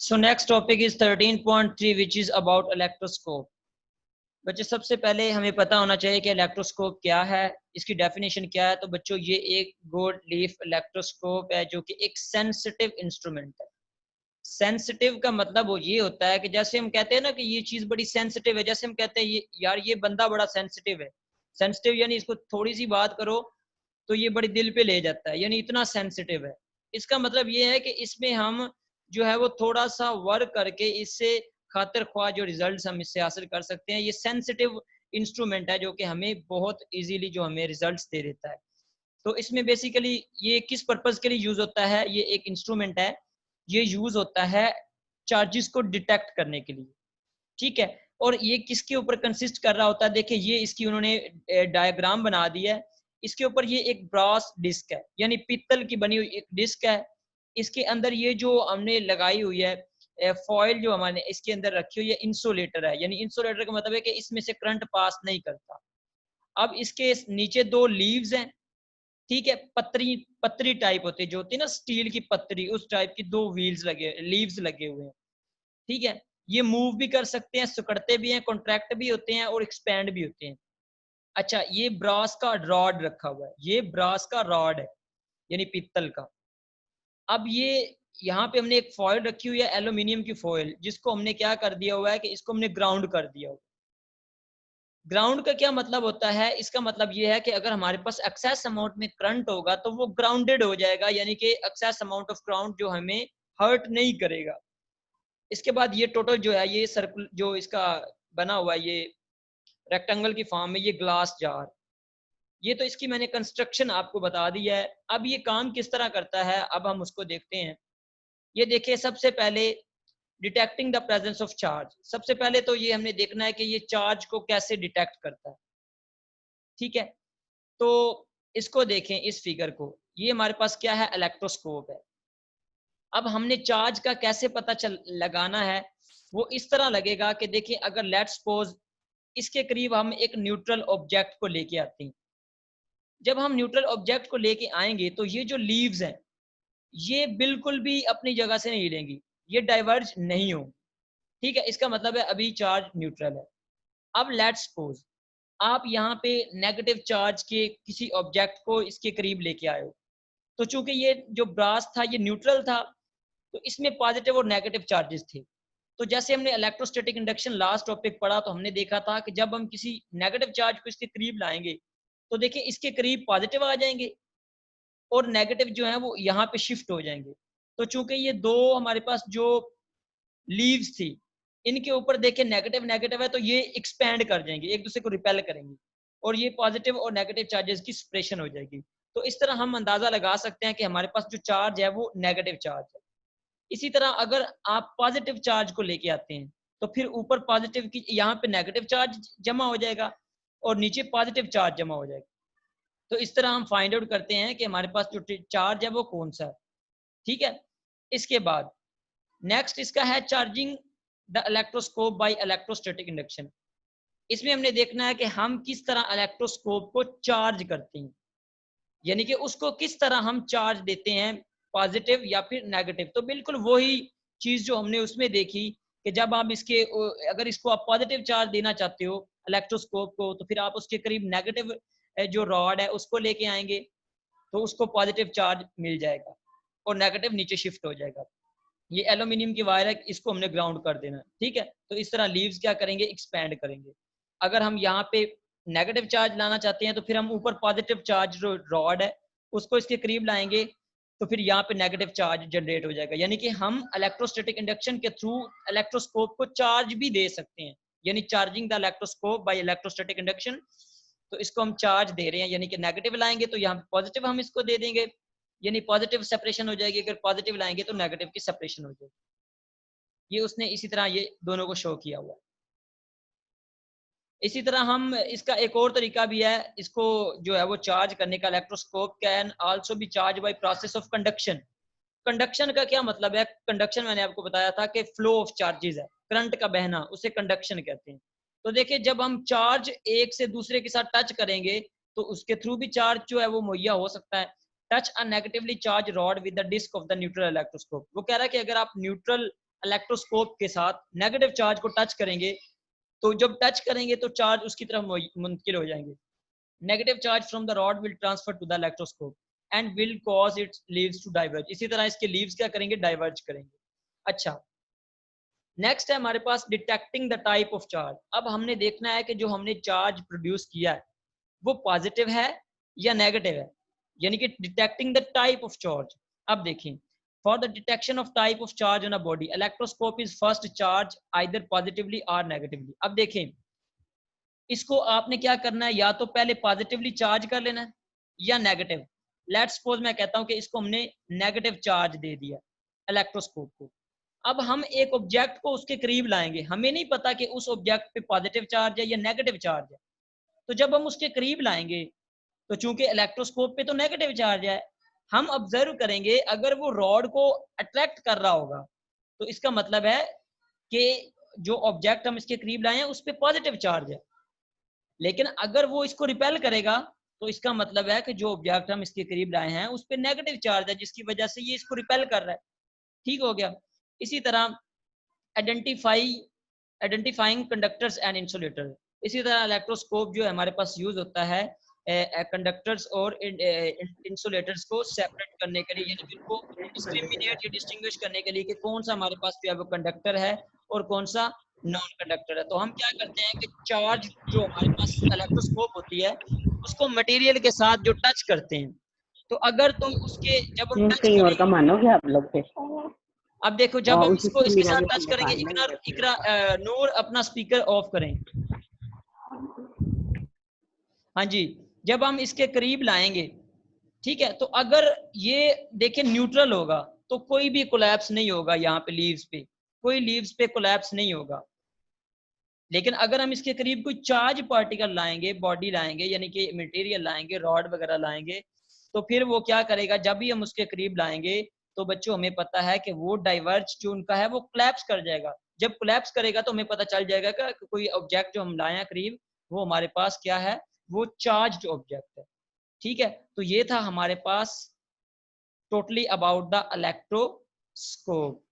So next topic is 13.3 which is about electroscope. बच्चे सबसे पहले हमें पता होना चाहिए कि इलेक्ट्रोस्कोप क्या है, इसकी डेफिनेशन क्या है। तो बच्चों ये एक गोल्ड लीफ इलेक्ट्रोस्कोप है जो कि एक सेंसिटिव इंस्ट्रूमेंट है। सेंसिटिव का मतलब वो ये होता है कि जैसे हम कहते हैं ना कि ये चीज बड़ी सेंसिटिव है, जैसे हम कहते हैं ये यार ये बंदा बड़ा सेंसिटिव है। सेंसिटिव यानी इसको थोड़ी सी बात करो तो ये बड़ी दिल पे ले जाता है, यानी इतना सेंसिटिव है। इसका मतलब ये है कि इसमें हम जो है वो थोड़ा सा वर्क करके इससे खातिर ख्वाह जो रिजल्ट्स हम इससे हासिल कर सकते हैं। ये सेंसिटिव इंस्ट्रूमेंट है जो कि हमें बहुत इजीली जो हमें रिजल्ट्स दे देता है। तो इसमें बेसिकली ये किस पर्पज के लिए यूज होता है, ये एक इंस्ट्रूमेंट है, ये यूज होता है चार्जेस को डिटेक्ट करने के लिए। ठीक है, और ये किसके ऊपर कंसिस्ट कर रहा होता है, देखिए ये इसकी उन्होंने डायग्राम बना दिया है। इसके ऊपर ये एक ब्रास डिस्क है, यानी पीतल की बनी हुई एक डिस्क है। इसके अंदर ये जो हमने लगाई हुई है फॉइल जो हमारे इसके अंदर रखी हुई है इंसुलेटर है, यानी इंसुलेटर का मतलब है कि इसमें से करंट पास नहीं करता। अब इसके नीचे दो लीव्स हैं, ठीक है, पतरी पतरी टाइप होती है, जो होती है ना स्टील की पतरी, उस टाइप की दो व्हील्स लगे लीव्स लगे हुए हैं। ठीक है, ये मूव भी कर सकते हैं, सिकुड़ते भी हैं, कॉन्ट्रैक्ट भी होते हैं और एक्सपैंड भी होते हैं। अच्छा, ये ब्रास का रॉड रखा हुआ है, ये ब्रास का रॉड है यानी पीतल का। अब ये यहाँ पे हमने एक फॉइल रखी हुई है, एल्यूमिनियम की फॉइल, जिसको हमने क्या कर दिया हुआ है कि इसको हमने ग्राउंड कर दिया हुआ। ग्राउंड का क्या मतलब होता है, इसका मतलब ये है कि अगर हमारे पास एक्सेस अमाउंट में करंट होगा तो वो ग्राउंडेड हो जाएगा, यानी कि एक्सेस अमाउंट ऑफ करंट जो हमें हर्ट नहीं करेगा। इसके बाद ये टोटल जो है ये सर्कल जो इसका बना हुआ है, ये रेक्टेंगल की फॉर्म में, ये ग्लास जार, ये तो इसकी मैंने कंस्ट्रक्शन आपको बता दी है। अब ये काम किस तरह करता है अब हम उसको देखते हैं। ये देखिए, सबसे पहले detecting the presence of charge. सबसे पहले तो ये हमने देखना है कि ये चार्ज को कैसे डिटेक्ट करता है। ठीक है, तो इसको देखें, इस फिगर को, ये हमारे पास क्या है, इलेक्ट्रोस्कोप है। अब हमने चार्ज का कैसे पता चल लगाना है, वो इस तरह लगेगा कि देखिए, अगर लेट्स सपोज इसके करीब हम एक न्यूट्रल ऑब्जेक्ट को लेके आते हैं। जब हम न्यूट्रल ऑब्जेक्ट को लेके आएंगे तो ये जो लीव्स हैं ये बिल्कुल भी अपनी जगह से नहीं हिलेंगी, ये डाइवर्ज नहीं होंगी। ठीक है, इसका मतलब है अभी चार्ज न्यूट्रल है। अब लेट्स सपोज आप यहाँ पे नेगेटिव चार्ज के किसी ऑब्जेक्ट को इसके करीब लेके आए हो, तो चूंकि ये जो ब्रास था ये न्यूट्रल था, तो इसमें पॉजिटिव और नेगेटिव चार्जेस थे। तो जैसे हमने इलेक्ट्रोस्टैटिक इंडक्शन लास्ट टॉपिक पढ़ा तो हमने देखा था कि जब हम किसी नेगेटिव चार्ज को इसके करीब लाएंगे तो देखिए इसके करीब पॉजिटिव आ जाएंगे और नेगेटिव जो है वो यहाँ पे शिफ्ट हो जाएंगे। तो चूंकि ये दो हमारे पास जो लीव्स थी, इनके ऊपर देखिए नेगेटिव नेगेटिव है, तो ये एक्सपैंड कर जाएंगे, एक दूसरे को रिपेल करेंगे और ये पॉजिटिव और नेगेटिव चार्जेस की सेपरेशन हो जाएगी। तो इस तरह हम अंदाजा लगा सकते हैं कि हमारे पास जो चार्ज है वो नेगेटिव चार्ज है। इसी तरह अगर आप पॉजिटिव चार्ज को लेके आते हैं तो फिर ऊपर पॉजिटिव की यहाँ पे नेगेटिव चार्ज जमा हो जाएगा और नीचे पॉजिटिव चार्ज जमा हो जाएगा। तो इस तरह हम फाइंड आउट करते हैं कि हमारे पास जो चार्ज है वो कौन सा है। ठीक है, इसके बाद नेक्स्ट इसका है charging the electroscope by electrostatic induction. इसमें हमने देखना है कि हम किस तरह इलेक्ट्रोस्कोप को चार्ज करते हैं, यानी कि उसको किस तरह हम चार्ज देते हैं, पॉजिटिव या फिर नेगेटिव। तो बिल्कुल वही चीज जो हमने उसमें देखी कि जब आप इसके अगर इसको आप पॉजिटिव चार्ज देना चाहते हो इलेक्ट्रोस्कोप को, तो फिर आप उसके करीब नेगेटिव जो रॉड है उसको लेके आएंगे तो उसको पॉजिटिव चार्ज मिल जाएगा और नेगेटिव नीचे शिफ्ट हो जाएगा। ये एल्यूमिनियम की वायर है, इसको हमने ग्राउंड कर देना। ठीक है, तो इस तरह लीव्स क्या करेंगे, एक्सपैंड करेंगे। अगर हम यहाँ पे नेगेटिव चार्ज लाना चाहते हैं तो फिर हम ऊपर पॉजिटिव चार्ज जो रॉड है उसको इसके करीब लाएंगे तो फिर यहाँ पे नेगेटिव चार्ज जनरेट हो जाएगा। यानी कि हम इलेक्ट्रोस्टैटिक इंडक्शन के थ्रू इलेक्ट्रोस्कोप को चार्ज भी दे सकते हैं, यानी charging the electroscope by electrostatic induction. तो इसको हम चार्ज दे रहे हैं, यानी कि नेगेटिव लाएंगे तो यहाँ पॉजिटिव हम इसको दे देंगे, यानी पॉजिटिव सेपरेशन हो जाएगी। अगर पॉजिटिव लाएंगे तो नेगेटिव की सेपरेशन हो जाएगी। ये उसने इसी तरह ये दोनों को शो किया हुआ है। इसी तरह हम इसका एक और तरीका भी है, इसको जो है वो चार्ज करने का, electroscope can also be charge by process of conduction. Conduction का क्या मतलब है, कंडक्शन मैंने आपको बताया था कि फ्लो ऑफ चार्जेस है, करंट का बहना, उसे कंडक्शन कहते हैं। तो देखिए, जब हम चार्ज एक से दूसरे के साथ टच करेंगे तो उसके थ्रू भी चार्ज जो है वो मुहैया हो सकता है। Touch a negatively charge rod with the disc of the neutral electroscope. वो कह रहा है कि अगर आप न्यूट्रल इलेक्ट्रोस्कोप के साथ नेगेटिव चार्ज को टच करेंगे, तो जब टच करेंगे तो चार्ज उसकी तरफ मुंतकिल हो जाएंगे। Negative charge from the rod will transfer to the electroscope and will cause its leaves to diverge. इसी तरह इसके लीव्स क्या करेंगे, डाइवर्ज करेंगे। अच्छा, नेक्स्ट है हमारे पास detecting the type of charge. अब हमने देखना है कि जो हमने चार्ज प्रोड्यूस किया है वो पॉजिटिव है या नेगेटिव है, यानी कि detecting the type of charge. अब देखें, for the detection of type of charge on a body electroscope is first charge either positively और नेगेटिवली। अब देखें, इसको आपने क्या करना है, या तो पहले पॉजिटिवली चार्ज कर लेना है या नेगेटिव। लेट्स सपोज मैं कहता हूं कि इसको हमने नेगेटिव चार्ज दे दिया इलेक्ट्रोस्कोप को। अब हम एक ऑब्जेक्ट को उसके करीब लाएंगे, हमें नहीं पता कि उस ऑब्जेक्ट पे पॉजिटिव चार्ज है या नेगेटिव चार्ज है। तो जब हम उसके करीब लाएंगे तो चूंकि इलेक्ट्रोस्कोप पे तो नेगेटिव चार्ज है, हम ऑब्जर्व करेंगे अगर वो रॉड को अट्रैक्ट कर रहा होगा तो इसका मतलब है कि जो ऑब्जेक्ट हम इसके करीब लाए हैं उस पर पॉजिटिव चार्ज है। लेकिन अगर वो इसको रिपेल करेगा तो इसका मतलब है कि जो ऑब्जेक्ट हम इसके करीब लाए हैं उस पर नेगेटिव चार्ज है, जिसकी वजह से ये इसको रिपेल कर रहा है। ठीक हो गया। इसी तरह आइडेंटिफाइंग कंडक्टर्स एंड इंसुलेटर। इसी तरह इलेक्ट्रोस्कोप जो है हमारे पास यूज होता है कंडक्टर्स और इंसुलेटर्स को सेपरेट करने के लिए, यानी कि उनको डिस्क्रिमिनेट या डिस्टिंग्विश करने के लिए कि कौन सा हमारे पास जो है वो कंडक्टर है और कौन सा नॉन कंडक्टर है। तो हम क्या करते हैं कि चार्ज जो हमारे पास इलेक्ट्रोस्कोप होती है उसको मटेरियल के साथ जो टच करते हैं, तो अगर तुम उसके जब हम टच कहीं और का करेंगे, मानोगे आप लोग पे। अब देखो जब हम उसी इसको से इसके मेरा साथ भी टच करेंगे, इकरा नहीं इकरा नूर अपना स्पीकर ऑफ करें। हाँ जी, जब हम इसके करीब लाएंगे, ठीक है, तो अगर ये देखें न्यूट्रल होगा तो कोई भी कोलैप्स नहीं होगा, यहाँ पे लीव्स पे कोई लीव्स पे कोलैप्स नहीं होगा। लेकिन अगर हम इसके करीब कोई चार्ज पार्टिकल लाएंगे, बॉडी लाएंगे, यानी कि मटेरियल लाएंगे, रॉड वगैरह लाएंगे, तो फिर वो क्या करेगा, जब भी हम उसके करीब लाएंगे तो बच्चों हमें पता है कि वो डाइवर्ज जो उनका है वो कोलैप्स कर जाएगा। जब कोलैप्स करेगा तो हमें पता चल जाएगा कि कोई ऑब्जेक्ट जो हम लाए हैं करीब वो हमारे पास क्या है, वो चार्ज ऑब्जेक्ट है। ठीक है, तो ये था हमारे पास टोटली अबाउट द इलेक्ट्रोस्कोप।